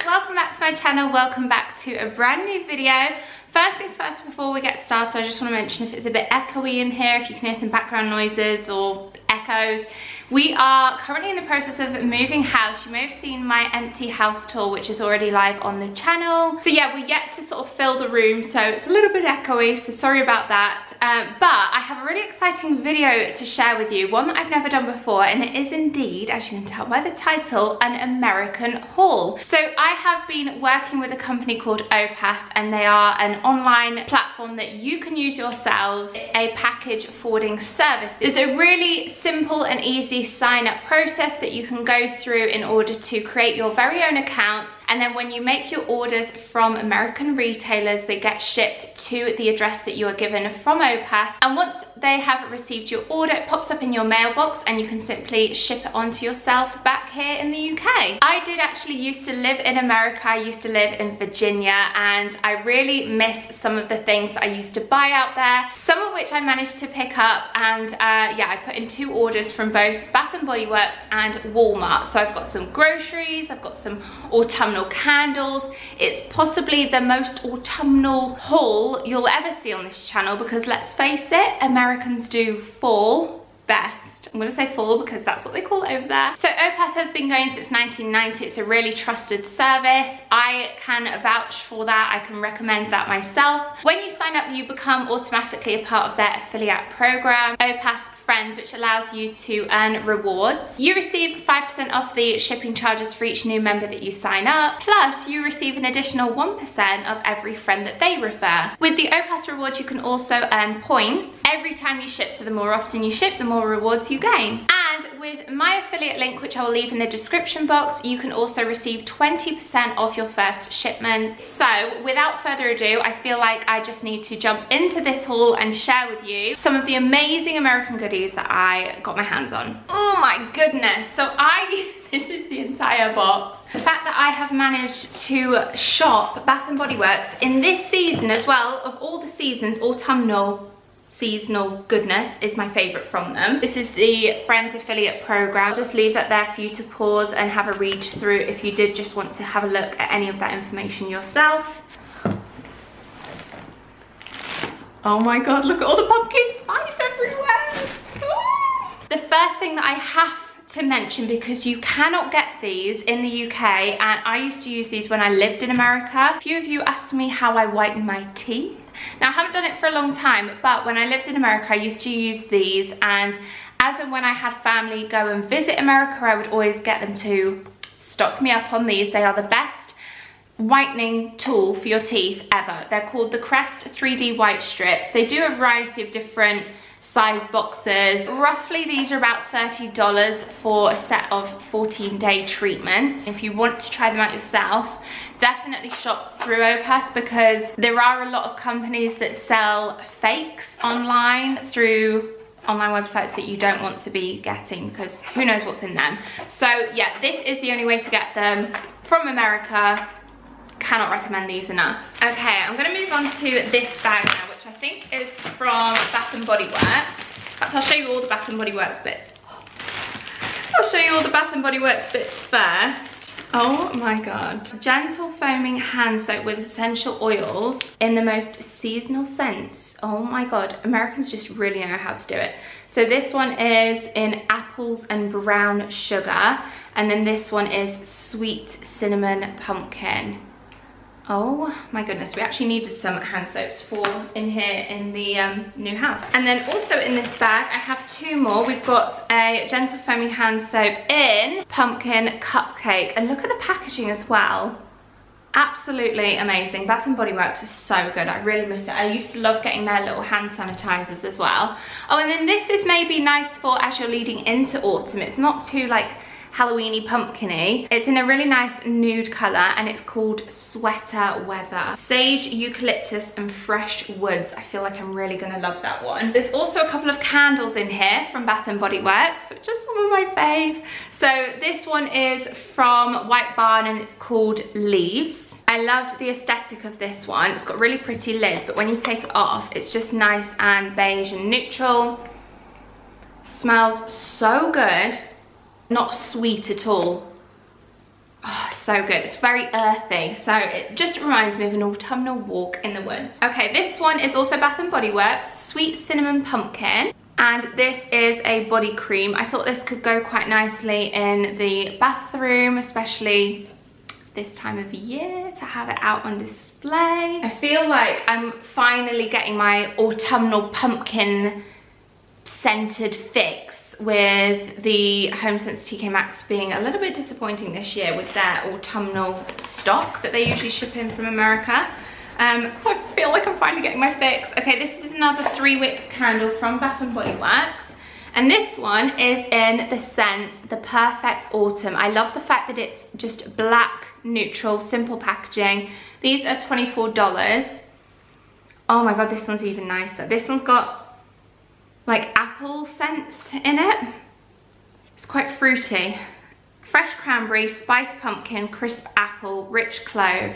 welcome back to my channel, welcome back to a brand new video. First things first, before we get started, I just want to mention if it's a bit echoey in here, if you can hear some background noises or echoes. We are currently in the process of moving house. You may have seen my empty house tour, which is already live on the channel. So yeah, we're yet to sort of fill the room, so it's a little bit echoey, so sorry about that. But I have a really exciting video to share with you, one that I've never done before, and it is indeed, as you can tell by the title, an American haul. So I have been working with a company called OPAS, and they are an online platform that you can use yourselves. It's a package forwarding service. It's a really simple and easy sign-up process that you can go through in order to create your very own account, and then when you make your orders from American retailers, they get shipped to the address that you are given from OPAS, and once they have received your order, it pops up in your mailbox and you can simply ship it onto yourself back here in the UK. I did actually used to live in America. I used to live in Virginia, and I really miss some of the things that I used to buy out there, some of which I managed to pick up, and yeah, I put in 2 orders from both Bath & Body Works and Walmart. So I've got some groceries, I've got some autumnal candles. It's possibly the most autumnal haul you'll ever see on this channel, because let's face it, Americans do fall best. I'm going to say fall because that's what they call it over there. So OPAS has been going since 1990. It's a really trusted service. I can vouch for that. I can recommend that myself. When you sign up, you become automatically a part of their affiliate program, OPAS Friends, which allows you to earn rewards. You receive 5% off the shipping charges for each new member that you sign up, plus you receive an additional 1% of every friend that they refer. With the OPAS rewards, you can also earn points every time you ship, so the more often you ship, the more rewards you gain. And with my affiliate link, which I will leave in the description box, you can also receive 20% off your first shipment. So without further ado, I feel like I just need to jump into this haul and share with you some of the amazing American goodies that I got my hands on. Oh my goodness. So this is the entire box. The fact that I have managed to shop Bath & Body Works in this season as well, of all the seasons, autumnal seasonal goodness is my favorite from them. This is the Friends affiliate program. I'll just leave that there for you to pause and have a read through if you did just want to have a look at any of that information yourself. Oh my god, look at all the pumpkin spice everywhere. The first thing that I have to mention, because you cannot get these in the UK, and I used to use these when I lived in America. A few of you asked me how I whiten my teeth. Now, I haven't done it for a long time, but when I lived in America, I used to use these, and as and when I had family go and visit America, I would always get them to stock me up on these. They are the best whitening tool for your teeth ever. They're called the Crest 3D White Strips. They do a variety of different size boxes. Roughly these are about $30 for a set of 14-day treatments. If you want to try them out yourself, definitely shop through OPAS, because there are a lot of companies that sell fakes online through online websites that you don't want to be getting, because who knows what's in them. So yeah, this is the only way to get them from America. Cannot recommend these enough. Okay, I'm gonna move on to this bag now, which I think is from Bath & Body Works. In fact, I'll show you all the Bath & Body Works bits. I'll show you all the Bath & Body Works bits first. Oh my god. Gentle foaming hand soap with essential oils in the most seasonal scents. Oh my god, Americans just really know how to do it. So this one is in apples and brown sugar, and then this one is sweet cinnamon pumpkin. Oh my goodness, we actually needed some hand soaps for in here in the new house. And then also in this bag, I have 2 more. We've got a gentle foaming hand soap in pumpkin cupcake. And look at the packaging as well. Absolutely amazing. Bath & Body Works is so good. I really miss it. I used to love getting their little hand sanitizers as well. Oh, and then this is maybe nice for as you're leading into autumn. It's not too like Halloweeny pumpkin-y. It's in a really nice nude color, and it's called Sweater Weather. Sage, eucalyptus and fresh woods. I feel like I'm really gonna love that one. There's also a couple of candles in here from Bath & Body Works, which are some of my fave. So this one is from White Barn, and it's called Leaves. I loved the aesthetic of this one. It's got a really pretty lid, but when you take it off, it's just nice and beige and neutral. Smells so good. Not sweet at all. Oh, so good. It's very earthy, so it just reminds me of an autumnal walk in the woods. Okay, this one is also Bath & Body Works Sweet Cinnamon Pumpkin, and this is a body cream. I thought this could go quite nicely in the bathroom, especially this time of year, to have it out on display. I feel like I'm finally getting my autumnal pumpkin scented fix, with the Home Sense TK Maxx being a little bit disappointing this year with their autumnal stock that they usually ship in from America. So I feel like I'm finally getting my fix. Okay, this is another 3-wick candle from Bath & Body Works, and this one is in the scent The Perfect Autumn. I love the fact that it's just black, neutral, simple packaging. These are $24. Oh my god, this one's even nicer. This one's got like apple scents in it. It's quite fruity. Fresh cranberry, spiced pumpkin, crisp apple, rich clove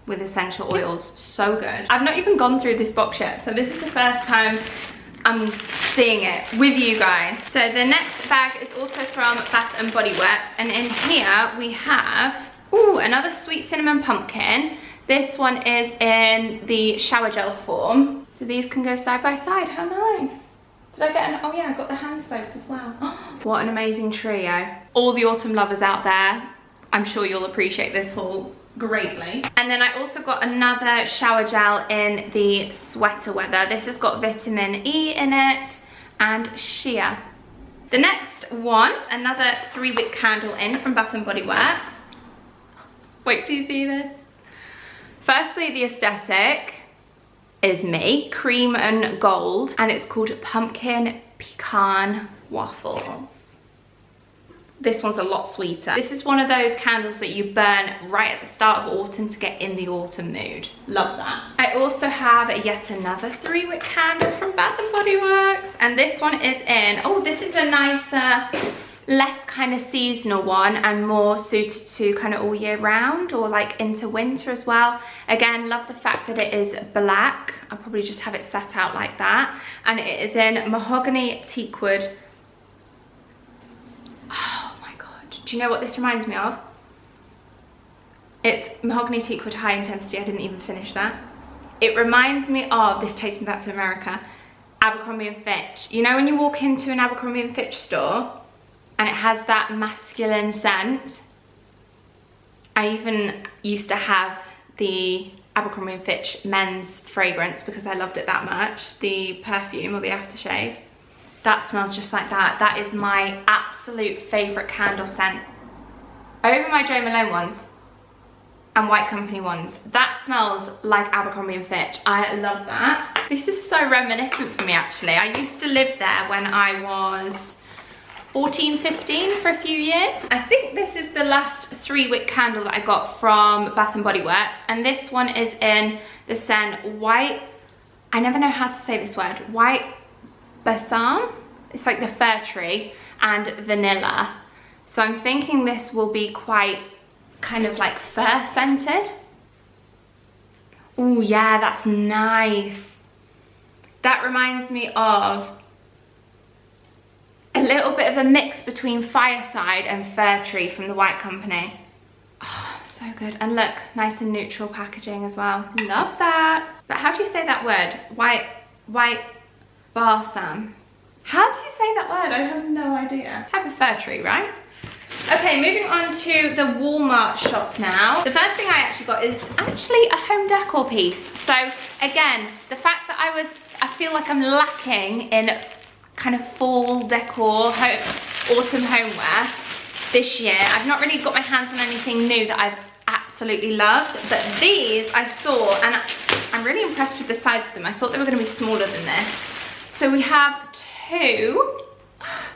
with essential oils. So good. I've not even gone through this box yet, so this is the first time I'm seeing it with you guys. So the next bag is also from Bath & Body Works, and in here we have, ooh, another Sweet Cinnamon Pumpkin. This one is in the shower gel form. So these can go side by side. How nice. Did I get an, oh yeah, I got the hand soap as well. What an amazing trio. All the autumn lovers out there, I'm sure you'll appreciate this haul greatly. And then I also got another shower gel in the sweater weather. This has got vitamin E in it and shea. The next one, another 3-wick candle in from Bath & Body Works. Wait till you see this. Firstly, the aesthetic is me, cream and gold, and it's called Pumpkin Pecan Waffles. This one's a lot sweeter. This is one of those candles that you burn right at the start of autumn to get in the autumn mood. Love that. I also have yet another 3-wick candle from Bath & Body Works, and this one is in, oh, this is a nicer, less kind of seasonal one and more suited to kind of all year round or like into winter as well. Again, love the fact that it is black. I'll probably just have it set out like that, and it is in mahogany teakwood. Oh my god, do you know what this reminds me of? It's mahogany teakwood high intensity. I didn't even finish that. It reminds me of, this takes me back to America, Abercrombie & Fitch. You know when you walk into an Abercrombie & Fitch store and it has that masculine scent? I even used to have the Abercrombie & Fitch men's fragrance because I loved it that much, the perfume or the aftershave. That smells just like that. That is my absolute favourite candle scent. Over my Jo Malone ones and White Company ones, that smells like Abercrombie & Fitch. I love that. This is so reminiscent for me actually. I used to live there when I was 14, 15 for a few years. I think this is the last 3-wick candle that I got from Bath & Body Works, and this one is in the scent White, I never know how to say this word, White Balsam. It's like the fir tree and vanilla. So I'm thinking this will be quite kind of like fir scented. Oh yeah, that's nice. That reminds me of a little bit of a mix between Fireside and Fir Tree from the White Company. Oh, so good. And look, nice and neutral packaging as well. Love that. But how do you say that word? White balsam. How do you say that word? I have no idea. Type of fir tree, right? Okay, moving on to the Walmart shop now. The first thing I actually got is actually a home decor piece. So again, the fact that I feel like I'm lacking in kind of fall decor, autumn homeware this year. I've not really got my hands on anything new that I've absolutely loved, but these I saw and I'm really impressed with the size of them. I thought they were going to be smaller than this. So we have two,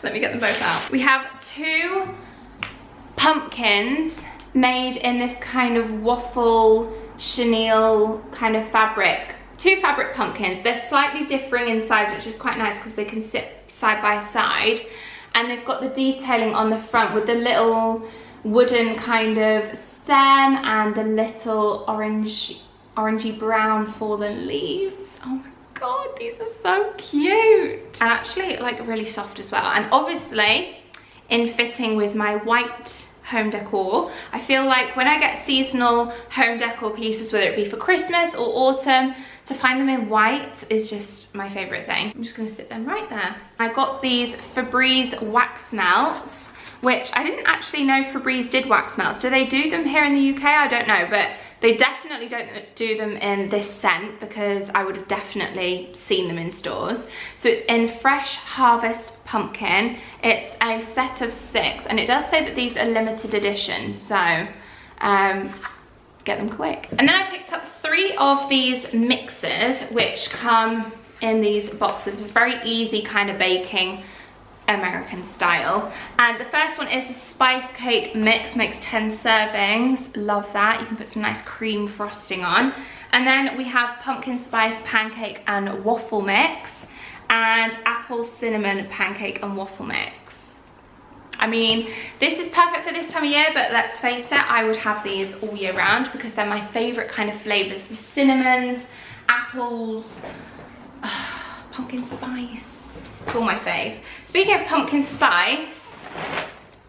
let me get them both out. We have two pumpkins made in this kind of waffle chenille kind of fabric. Two fabric pumpkins. They're slightly differing in size, which is quite nice because they can sit side by side. And they've got the detailing on the front with the little wooden kind of stem and the little orangey brown fallen leaves. Oh my god, these are so cute. And actually like really soft as well. And obviously in fitting with my white home decor. I feel like when I get seasonal home decor pieces, whether it be for Christmas or autumn, to find them in white is just my favorite thing. I'm just gonna sit them right there. I got these Febreze wax melts, which I didn't actually know Febreze did wax melts. Do they do them here in the UK? I don't know, but they definitely don't do them in this scent because I would have definitely seen them in stores. So it's in Fresh Harvest Pumpkin. It's a set of 6, and it does say that these are limited edition, so get them quick. And then I picked up 3 of these mixes, which come in these boxes. Very easy kind of baking, American style. And the first one is the spice cake mix, makes 10 servings. Love that. You can put some nice cream frosting on. And then we have pumpkin spice pancake and waffle mix, and apple cinnamon pancake and waffle mix. I mean, this is perfect for this time of year, but let's face it, I would have these all year round because they're my favorite kind of flavors. The cinnamons, apples, pumpkin spice. It's all my fave. Speaking of pumpkin spice,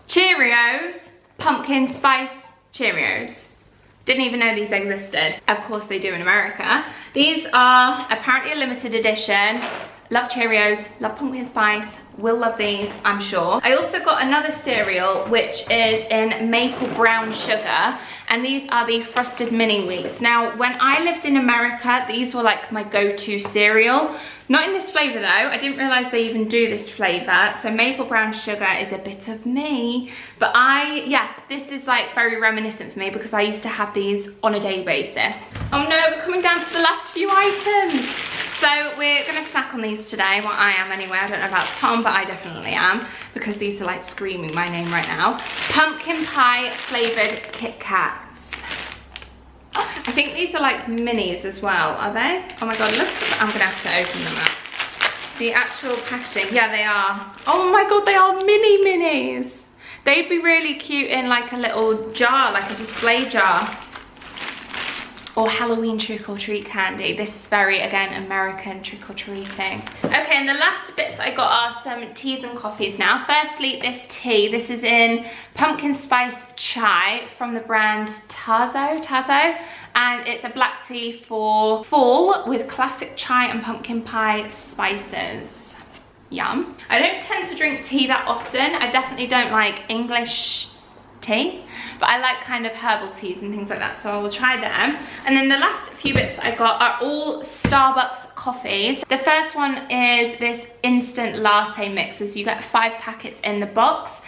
Cheerios, pumpkin spice Cheerios. Didn't even know these existed. Of course they do in America. These are apparently a limited edition. Love Cheerios, love pumpkin spice, will love these, I'm sure. I also got another cereal, which is in maple brown sugar, and these are the Frosted Mini Wheats. Now, when I lived in America, these were like my go-to cereal. Not in this flavor though, I didn't realize they even do this flavor. So maple brown sugar is a bit of me. But yeah, this is like very reminiscent for me because I used to have these on a daily basis. Oh no, we're coming down to the last few items. So we're gonna snack on these today. Well, I am anyway. I don't know about Tom, but I definitely am because these are like screaming my name right now. Pumpkin pie flavored Kit Kats. I think these are like minis as well, are they? Oh my god, look, I'm gonna have to open them up. The actual packaging, yeah, they are. Oh my god, they are mini minis. They'd be really cute in like a little jar, like a display jar. Or Halloween trick-or-treat candy. This is very, again, American trick-or-treating. Okay, and the last bits I got are some teas and coffees now. Firstly, this tea. This is in pumpkin spice chai from the brand Tazo. And it's a black tea for fall with classic chai and pumpkin pie spices. Yum. I don't tend to drink tea that often. I definitely don't like English tea, but I like kind of herbal teas and things like that, so I will try them. And then the last few bits that I got are all Starbucks coffees. The first one is this instant latte mixes. You get 5 packets in the box,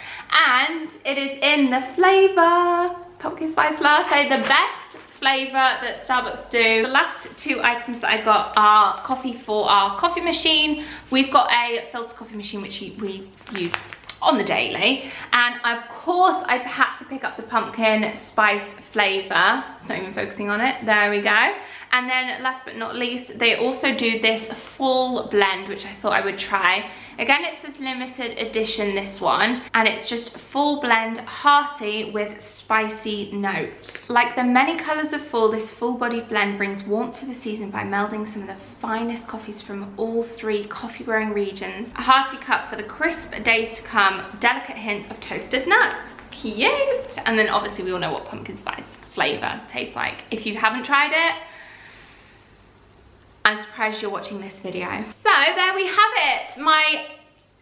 and it is in the flavor pumpkin spice latte, the best flavor that Starbucks do. The last 2 items that I got are coffee for our coffee machine. We've got a filter coffee machine which we use on the daily, and of course I had to pick up the pumpkin spice flavor. It's not even focusing on it. There we go. And then last but not least, they also do this full blend, which I thought I would try. Again, it says limited edition, this one, and it's just full blend hearty with spicy notes. Like the many colors of fall, this full bodied blend brings warmth to the season by melding some of the finest coffees from all 3 coffee growing regions. A hearty cup for the crisp days to come, delicate hint of toasted nuts. Cute. And then obviously we all know what pumpkin spice flavor tastes like. If you haven't tried it, I'm surprised you're watching this video. So there we have it, my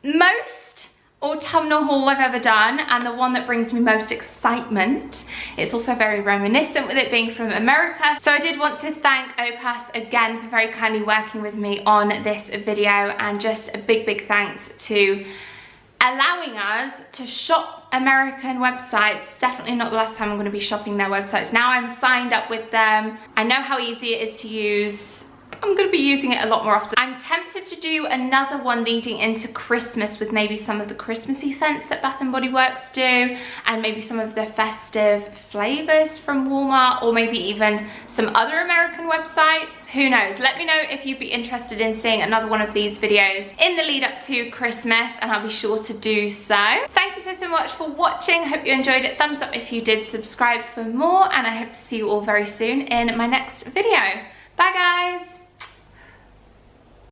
most autumnal haul I've ever done, and the one that brings me most excitement. It's also very reminiscent with it being from America. So I did want to thank OPAS again for very kindly working with me on this video, and just a big thanks to allowing us to shop American websites. It's definitely not the last time I'm going to be shopping their websites. Now I'm signed up with them. I know how easy it is to use. I'm going to be using it a lot more often. I'm tempted to do another one leading into Christmas with maybe some of the Christmassy scents that Bath & Body Works do, and maybe some of the festive flavors from Walmart, or maybe even some other American websites. Who knows? Let me know if you'd be interested in seeing another one of these videos in the lead up to Christmas, and I'll be sure to do so. Thank you so much for watching. Hope you enjoyed it. Thumbs up if you did, subscribe for more, and I hope to see you all very soon in my next video. Bye guys!